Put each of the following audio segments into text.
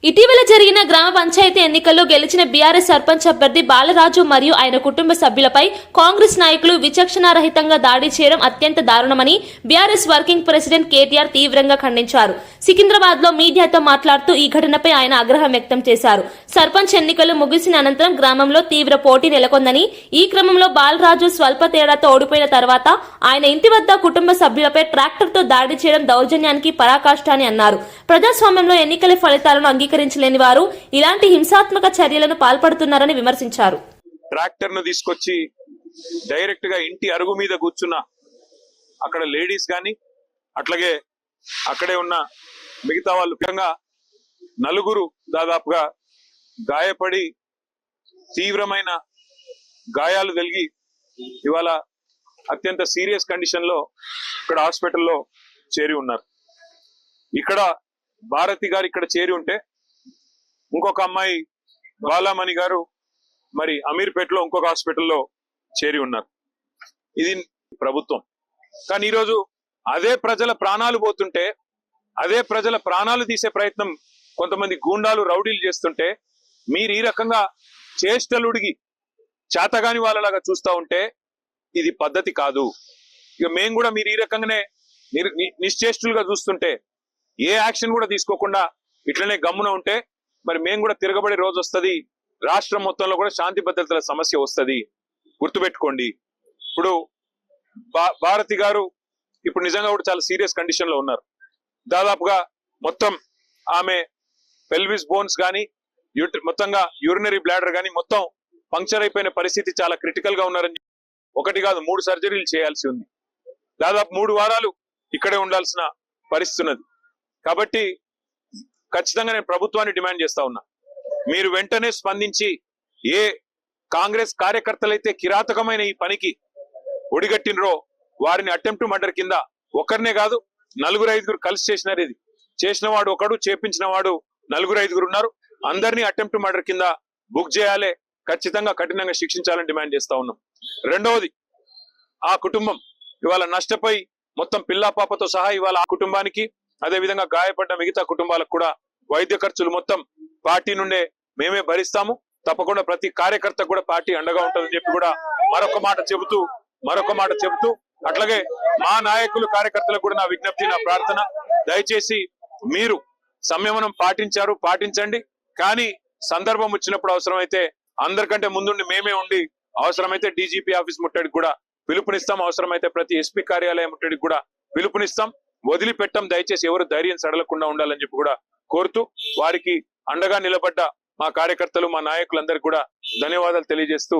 ఇటీవల జరిగిన గ్రామ పంచాయతీ ఎన్నికల్లో గెలిచిన బీఆర్ఎస్ సర్పంచ్ అభ్యర్థి బాలరాజు మరియు ఆయన కుటుంబ సభ్యులపై కాంగ్రెస్ నాయకులు విచక్షణారహితంగా దాడి చేయడం అత్యంత దారుణమని బీఆర్ఎస్ వర్కింగ్ ప్రెసిడెంట్ కేటీఆర్ తీవ్రంగా ఖండించారు. సికింద్రాబాద్ లో మీడియాతో మాట్లాడుతూ ఈ ఘటనపై ఆయన ఆగ్రహం వ్యక్తం చేశారు. సర్పంచ్ ఎన్నికలు ముగిసిన అనంతరం గ్రామంలో తీవ్ర పోటీ నెలకొందని, ఈ క్రమంలో బాలరాజు స్వల్ప తేడాతో ఓడిపోయిన తర్వాత ఆయన ఇంటి వద్ద కుటుంబ సభ్యులపై ట్రాక్టర్తో దాడి చేయడం దౌర్జన్యానికి పరాకాష్ట అని అన్నారు. ప్రజాస్వామ్యంలో ఎన్నికల ఫలితాలను అంగీకరించలేని వారు ఇలాంటి హింసాత్మక చర్యలను పాల్పడుతున్నారని విమర్శించారు. ట్రాక్టర్ ను తీసుకొచ్చి డైరెక్ట్ గా ఇంటి అరుగు మీద కూర్చున్న అక్కడ లేడీస్ గాని, అట్లాగే అక్కడే ఉన్న మిగతా వాళ్ళు ముఖ్యంగా నలుగురు దాదాపుగా గాయపడి తీవ్రమైన గాయాలు కలిగి ఇవాళ అత్యంత సీరియస్ కండిషన్ లో ఇక్కడ హాస్పిటల్లో చేరి ఉన్నారు. ఇక్కడ భారతి గారు ఇక్కడ చేరి ఉంటే ఇంకొక అమ్మాయి బాలామణి గారు మరి అమీర్పేటలో ఇంకొక హాస్పిటల్లో చేరి ఉన్నారు. ఇది ప్రభుత్వం. కానీ ఈరోజు అదే ప్రజల ప్రాణాలు పోతుంటే, అదే ప్రజల ప్రాణాలు తీసే ప్రయత్నం కొంతమంది గూండాలు రౌడీలు చేస్తుంటే మీరు ఈ రకంగా చేష్టలుడిగి చేతగాని వాళ్ళలాగా చూస్తూ ఉంటే ఇది పద్ధతి కాదు. ఇక మేము కూడా మీరు ఈ రకంగానే నిశ్చేష్టులుగా చూస్తుంటే, ఏ యాక్షన్ కూడా తీసుకోకుండా ఇట్లనే గమ్మున ఉంటే మరి మేము కూడా తిరగబడే రోజు వస్తుంది. రాష్ట్రం మొత్తంలో కూడా శాంతి భద్రతల సమస్య వస్తుంది. గుర్తుపెట్టుకోండి. ఇప్పుడు భారతి గారు ఇప్పుడు నిజంగా కూడా చాలా సీరియస్ కండిషన్ లో ఉన్నారు. దాదాపుగా మొత్తం ఆమె పెల్విస్ బోన్స్ కానీ మొత్తంగా యూరినరీ బ్లాడర్ కానీ మొత్తం పంక్చర్ అయిపోయిన పరిస్థితి, చాలా క్రిటికల్ గా ఉన్నారని, ఒకటి కాదు 3 సర్జరీలు చేయాల్సి ఉంది. దాదాపు 3 వారాలు ఇక్కడే ఉండాల్సిన పరిస్థితి ఉన్నది. కాబట్టి ఖచ్చితంగా నేను ప్రభుత్వాన్ని డిమాండ్ చేస్తా ఉన్నా, మీరు వెంటనే స్పందించి ఏ కాంగ్రెస్ కార్యకర్తలైతే కిరాతకమైన ఈ పనికి ఒడిగట్టినరో వారిని అటెంప్ట్ మర్డర్ కింద ఒకరినే కాదు 4-5 కలిసి చేసినారు. ఇది చేసిన వాడు ఒకడు, చేపించిన వాడు 4-5 ఉన్నారు. అందరినీ అటెంప్ట్ మర్డర్ కింద బుక్ చేయాలి, ఖచ్చితంగా కఠినంగా శిక్షించాలని డిమాండ్ చేస్తా ఉన్నాం. రెండవది, ఆ కుటుంబం ఇవాళ నష్టపోయి మొత్తం పిల్లా పాపతో సహా ఇవాళ ఆ కుటుంబానికి, అదే విధంగా గాయపడ్డ మిగతా కుటుంబాలకు కూడా వైద్య ఖర్చులు మొత్తం పార్టీ నుండే మేమే భరిస్తాము. తప్పకుండా ప్రతి కార్యకర్తకు కూడా పార్టీ అండగా ఉంటుందని చెప్పి కూడా మరొక మాట చెబుతూ అట్లాగే మా నాయకులు కార్యకర్తలకు కూడా నా విజ్ఞప్తి, నా ప్రార్థన, దయచేసి మీరు సంయమనం పాటించండి. కానీ సందర్భం వచ్చినప్పుడు అవసరమైతే అందరికంటే ముందుండి మేమే ఉండి అవసరమైతే డీజీపీ ఆఫీస్ ముట్టడికి కూడా పిలుపునిస్తాం. అవసరమైతే ప్రతి ఎస్పీ కార్యాలయం ముట్టడికి కూడా పిలుపునిస్తాం. వదిలిపెట్టం. దయచేసి ఎవరు ధైర్యం సడలకుండా ఉండాలని చెప్పి కూడా కోరుతూ వారికి అండగా నిలబడ్డ మా కార్యకర్తలు, మా నాయకులందరికీ కూడా ధన్యవాదాలు తెలియజేస్తూ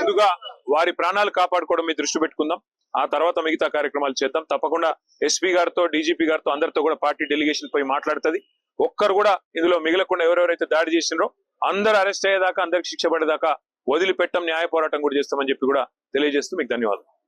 ముందుగా వారి ప్రాణాలు కాపాడుకోవడం మీద దృష్టి పెట్టుకుందాం. ఆ తర్వాత మిగతా కార్యక్రమాలు చేద్దాం. తప్పకుండా ఎస్పీ గారితో, డీజీపీ గారితో అందరితో కూడా పార్టీ డెలిగేషన్ పోయి మాట్లాడుతుంది. ఒక్కరు కూడా ఇందులో మిగలకుండా ఎవరెవరైతే దాడి చేసినారో అందరు అరెస్ట్ అయ్యేదాకా, అందరికి శిక్ష పడేదాకా వదిలిపెట్టం, న్యాయ పోరాటం కూడా చేస్తామని చెప్పి కూడా తెలియజేస్తూ మీకు ధన్యవాదాలు.